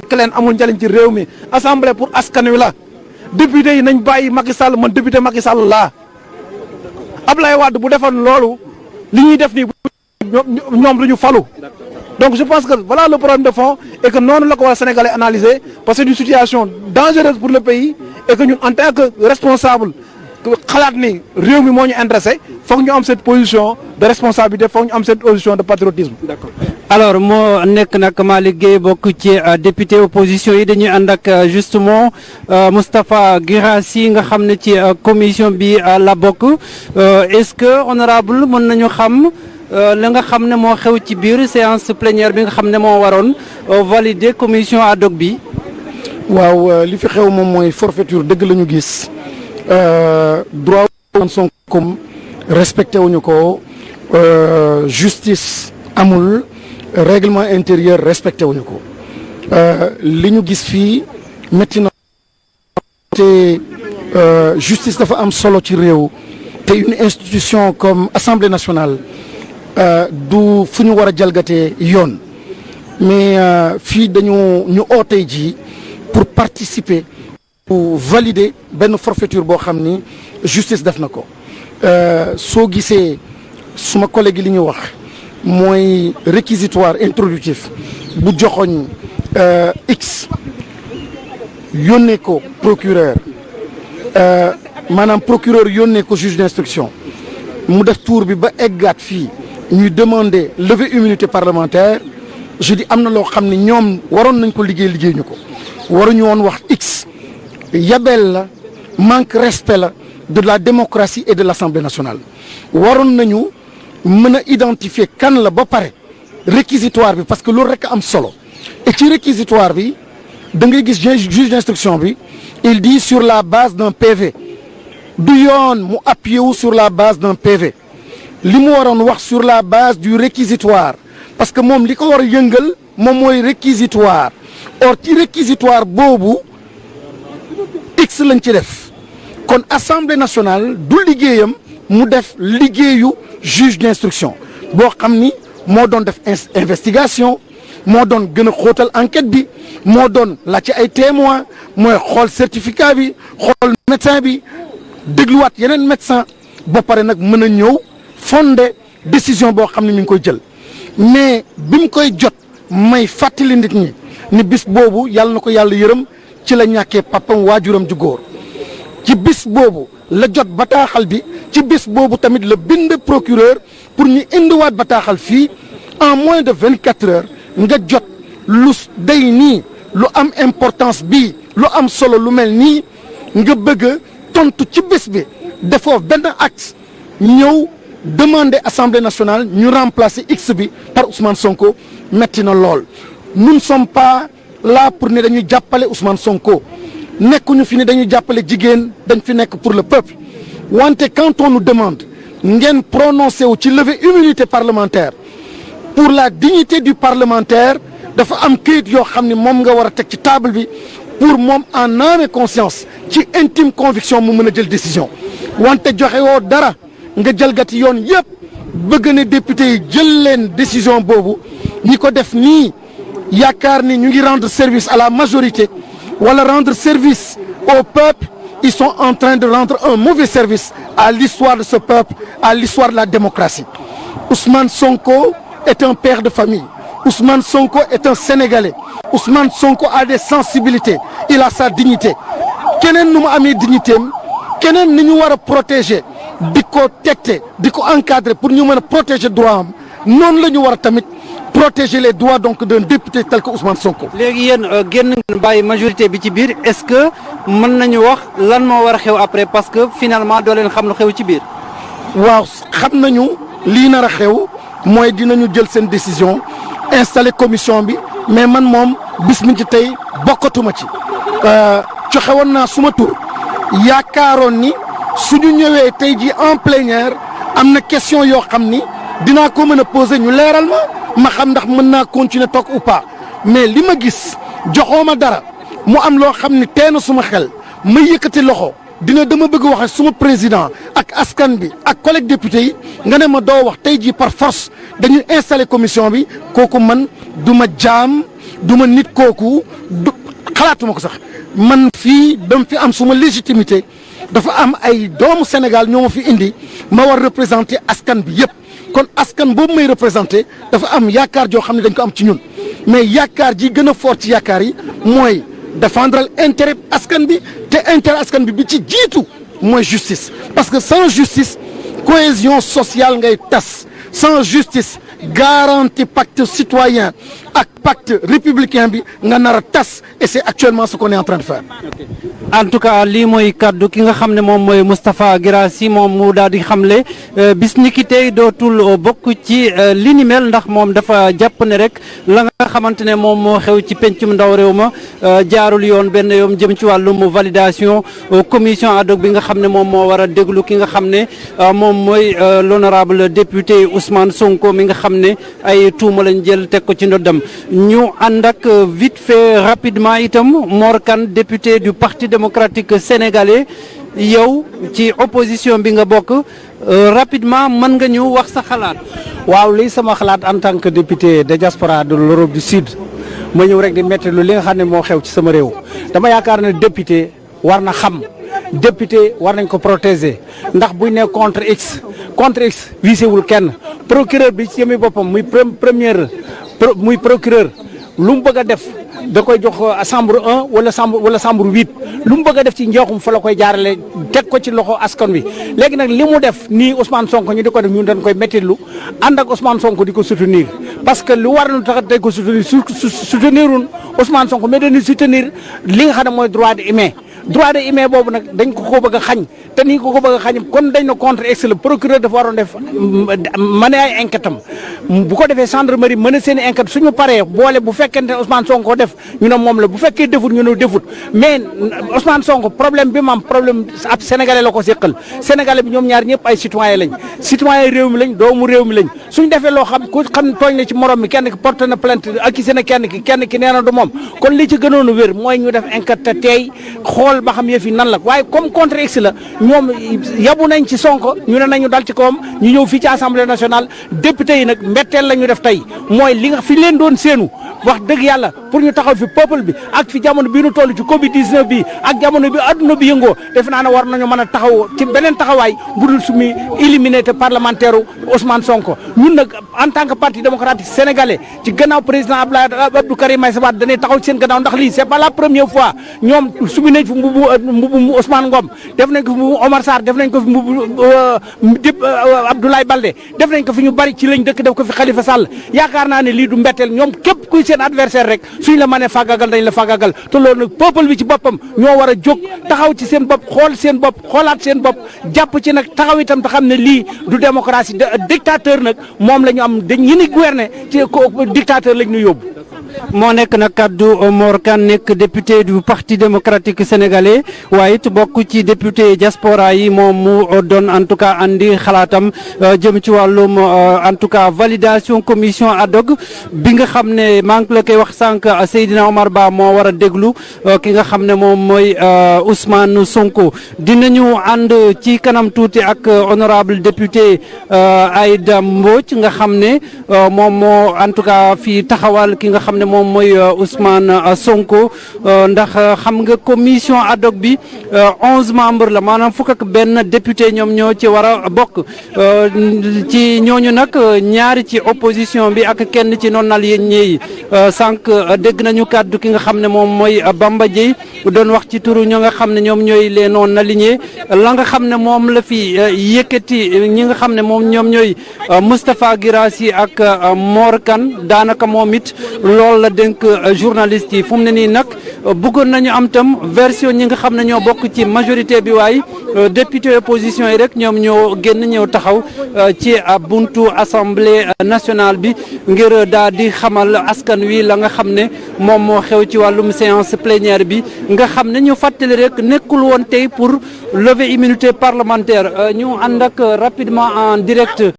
lekk leen amul njëriñ ci réew mi assemblée pour askan wi la député yi nañ bàyyi Macky Sall man député Macky Sall laa Ablaye Wade bu defoon loolu li ñuy def nii ñoom du ñu falu donc je pense que voilà le problème de fond et que noonu la ko war a Sénégalais analyser parce que c'est une situation dangereuse pour le pays et que ñun en tant que responsable xalaat ni réew mi moo ñu intéressé foog ñu am cette position de responsabilité foog ñu am cette position de patriotisme. D'accord. Alors moo nekk nag Malick Gueye bokk ci député opposition yi dañuy ànd ak justement Moustapha Guirassy nga xam ne ci commission bi la bokk est-ce que honorable mën nañu xam la nga xam ne moo xew ci biir séance plénière bi nga xam ne moo waroon valider commission ad hoc bi. waaw li fi xew moom mooy forfaiture dëgg la ñu gis droit Sonko comme respecté wuñu ko justice amul règlement intérieur respecté wuñu ko li ñu gis fii métti na te justice dafa am solo ci réew te une institution comme Assemblée nationale du fu ñu war a jalgatee yoon mais fii ñu ootee ji pour participer pour valider benn forfaiture boo xam ni justice def na ko soo gisee suma collègue li ñu wax mooy réquisitoire introductif bu joxoñ x yónnee ko procureur maanaam procureur yónnee ko juge d'instruction mu def tour bi ba eggaat fii ñuy demander lever immunité parlementaire je dis am na loo xam ne ñoom waroon nañ ko liggéey ñu ko waruñu woon wax x yabel la manque respect la de la démocratie et de l'Assemblée nationale waroon nañu mën a identifier kan la ba pare réquisitoire bi parce que loolu rek am solo et ci réquisitoire bi da ngay gis juge d'instruction bi il dit sur la base d'un PV du yoon mu appuyé wu sur la base d'un PV li mu waroon wax sur la base du réquisitoire parce que moom li ko war a yëngal moom mooy réquisitoire or ci réquisitoire boobu x lañ ci def kon Assemblée nationale du liggéeyam mu def liggéeyu juge d'instruction boo xam ni moo doon def investigation moo doon gën a xóotal enquête bi moo doon laaj ci ay témoins mooy xool certificat bi xool médecin bi dégluwaat yeneen médecin ba pare nag mën a ñëw fondé décision boo xam ne mi ngi koy jël mais bi mu koy jot may fàttali nit ñi ni bis boobu yàlla na ko yàlla yërëm ci la ñàkkee papam waajuram ju góor ci bis boobu la jot bataaxal bi ci bis boobu tamit la bind procureur pour ñu indiwaat bataaxal fii en moins de 24 heures nga jot lu day nii lu am importance bii lu am solo lu mel nii nga bëgg a tontu ci bis bi defoo benn acte ñëw demander Assemblée nationale ñu remplacer x bi par Ousmane Sonko metti na lool. nous ne sommes pas là pour ne dañuy jàppale Ousmane Sonko nekkuñu fi ne dañuy jàppale jigéen dañ fi nekk pour le peuple wante quand on nous demande ngeen prononcé wu ci lever immunité parlementaire pour la dignité du parlementaire dafa am këyit yoo xam ne moom nga war a teg ci table bi pour moom en âme et conscience ci intime conviction mu mën a jël décision wante joxe woo dara nga jalgati yoon yëpp bëgg ne député yi jël leen décision boobu ñi ko def nii yaakaar ni ñu ngi rendre service à la majorité wala rendre service au peuple ils sont en train de rendre un mauvais service à l'histoire de ce peuple à l'histoire de la démocratie. Ousmane Sonko est un père de famille. Ousmane Sonko est un Sénégalais. Ousmane Sonko a des sensibilités. Il a sa dignité. keneen nu mu amee dignité am keneen ni ñu war a protéger di ko tette di ko encadrer pour ñu mën a protéger droit am noonu la ñu war a tamit protéger les droits donc d'un député tel que Ousmane Sonko. léegi yéen génn ngeen bàyyi majorité bi ci biir est-ce que mën nañu wax lan moo war a xew après parce que finalement doo leen xam lu xew ci biir. waaw xam nañu lii nar a xew mooy dinañu jël seen décision installer commission bi mais man moom bis mi ci tey bokkatuma ci joxe woon naa suma tur yaakaaroon ni suñu ñëwee tey ji en plénière am na question yoo xam ni dinaa ko mën a poser ñu leeral ma xam ndax mën naa continuer toog ou pas mais li ma gis joxoo ma dara mu am loo xam ni tee na suma xel ma yëkkati loxo dama bëgg wax ak suma président ak askan bi ak collègue député yi nga ne ma doo wax tey jii par force dañuy installer commission bi kooku man du ma jaam du ma nit kooku du xalaatuma ko sax man fii dama fi am suma légitimité dafa am ay doomu Sénégal ñoo ma fi indi ma war représenter askan bi yëpp kon askan boobu may représenter dafa am yaakaar joo xam ne dañ ko am ci ñun mais yaakaar ji gën a fort ci yaakaar yi mooy défendre intérêt askan bi te intérêt askan bi ci jiitu mooy justice parce que sans justice cohésion sociale ngay tas sans justice garantie pacte citoyen ak pacte républicain bi nga nar a tas et c'est actuellement ce qu'on est en train de faire. en tout cas lii mooy kaddu ki nga xam ne moom mooy Moustapha Guirassy moom mu daal di xamle bis ni ki tey dootul bokk ci li ni mel ndax moom dafa jàpp ne rek la nga xamante ne moom moo xew ci pencum ndaw réew ma jaarul yoon benn yoon jëm ci wàllum validation commission ad hoc bi nga xam ne moom moo war a déglu ki nga xam ne moom mooy l'honorable député Ousmane Sonko mi nga xam ne ay tuuma lañ jël teg ko ci ndoddam ñu ànd ak vite fait rapidement itam Mor Kane député du parti démocratique sénégalais yow ci opposition bi nga bokk rapidement mën nga ñu wax sa xalaat. waaw lii sama xalaat en tant que député de diaspora de l'Europe du Sud ma ñëw rek di métti lu li nga xam ne moo xew ci sama réew dama yaakaar ne député war na xam député war nañ ko protéger ndax buñ ne contre X visé wul kenn procureur bi ci yemi boppam muy muy procureur lu mu bëgg a def da koy jox chambre 1 wala chambre 8 lu mu bëgg a def ci njeexum fa la koy jaarale teg ko ci loxo askan wi léegi nag li mu def nii Ousmane Sonko ñu di ko def ñun dañ koy mettitlu ànd ak Ousmane Sonko di ko soutenir parce que lu war na tax dañ ko soutenirun Ousmane Sonko mais dañuy soutenir li nga xam ne mooy droit de humain boobu nag dañ ko bëgg a xañ te ni ko bëgg a xañ kon dañ na contre ex le procureur dafa waroon def mën ay enquête am bu ko defee gendarmerie mën a seen i enquête suñu paree boole bu fekkente ne Ousmane Sonko def ñu ne moom la bu fekkee defut ñu ne defut mais Ousmane Sonko problème bi mu am problème ab sénégalais la ko séqal sénégalais bi ñoom ñaar ñëpp ay citoyen réew mi lañ doomu réew mi lañ suñ defee loo xam ku xam tooñ na ci morom mi kenn ki porté na plainte accusé na kenn ki nee na du moom kon li ci gënoon a wér mooy ñu def enquête te tey xool ba xam yëf yi nan la waaye comme contre ex la ñoom yabu nañ ci Sonko ñu ne nañu dal ci kawam ñu ñëw fii ci assemblée nationale député yi nag mbetteel la ñu def tey mooy li nga fi leen doon séenu wax dëgg yàlla pour ñu taxaw fi peuple bi ak fi jamono bii nu toll ci Covid 19 bi ak jamono bi adduna bi yëngoo defe naa ne war nañu mën a taxaw ci beneen taxawaay bu dul sumi illimité parlementaire Ousmane Sonko ñun nag en tant que parti démocratique sénégalais ci gannaaw président Abdou Karim Meïssa Wade dañuy taxaw ci seen gannaaw ndax lii c'est pas la première fois ñoom sumi nañ fi mbubu Ousmane Ngom def nañ ko fi mbubu Omar Sarr def nañ ko fi mbubu Abdoulaye Baldé def nañ ko fi ñu bari ci lañ dëkk def ko fi Khalifa Sall yaakaar naa ne lii du mbetteel ñoom képp kuy seen adversaire rek suñ la mënee fàggagal dañ la fàggagal te loolu nag peuple bi ci boppam ñoo war a jóg taxaw ci seen bopp xool seen bopp xoolaat seen bopp jàpp ci nag taxaw itam te xam ne lii du démocratie dictateur nag moom la ñu am dañ ñi ni gouverner ci dictateur lañ ñu yóbbu. moo nekk nag kaddu Mor Kane nekk député du parti démocratique sénégalais waaye it bokk ci député diaspora yi moom mu doon en tout cas andi xalaatam jëm ci wàllum en tout cas validation commission ad hoc bi nga xam ne maa ngi la koy wax sànq Seydina Omar Ba moo war a déglu ki nga xam ne moom mooy Ousmane Sonko dinañu ànd ci kanam tuuti ak honorable député Aïda Mbodj nga xam ne moom moo en tout cas fii taxawal ki nga xam ne moom mooy Ousmane Sonko ndax xam nga commission ad hoc bi 11 membres la maanaam fukk ak benn député ñoom ñoo ci war a bokk ci ñooñu nag ñaari ci opposition bi ak kenn ci non aligné yi sànq dégg nañu kàddu ki nga xam ne moom mooy Bamba Dièye doon wax ci turu ñoo nga xam ne ñoom ñooy les non alignés la nga xam ne moom la fi yëkkati ñi nga xam ne moom ñoom ñooy Moustapha Guirassy ak Mor Kane daanaka moom it loolu la dénk journaliste yi fu mu ne nii nag bëggoon nañu am tam version ñi nga xam ne ñoo bokk ci majorité bi waaye député opposition yi rek ñoom ñoo génn ñëw taxaw ci buntu assemblée nationale bi ngir daal di xamal askan wi la nga xam ne moom moo xew ci wàllum séance plénière bi nga xam ne ñu fàttali rek nekkul woon tey pour lever immunité parlementaire ñu ànd ak rapidement en direct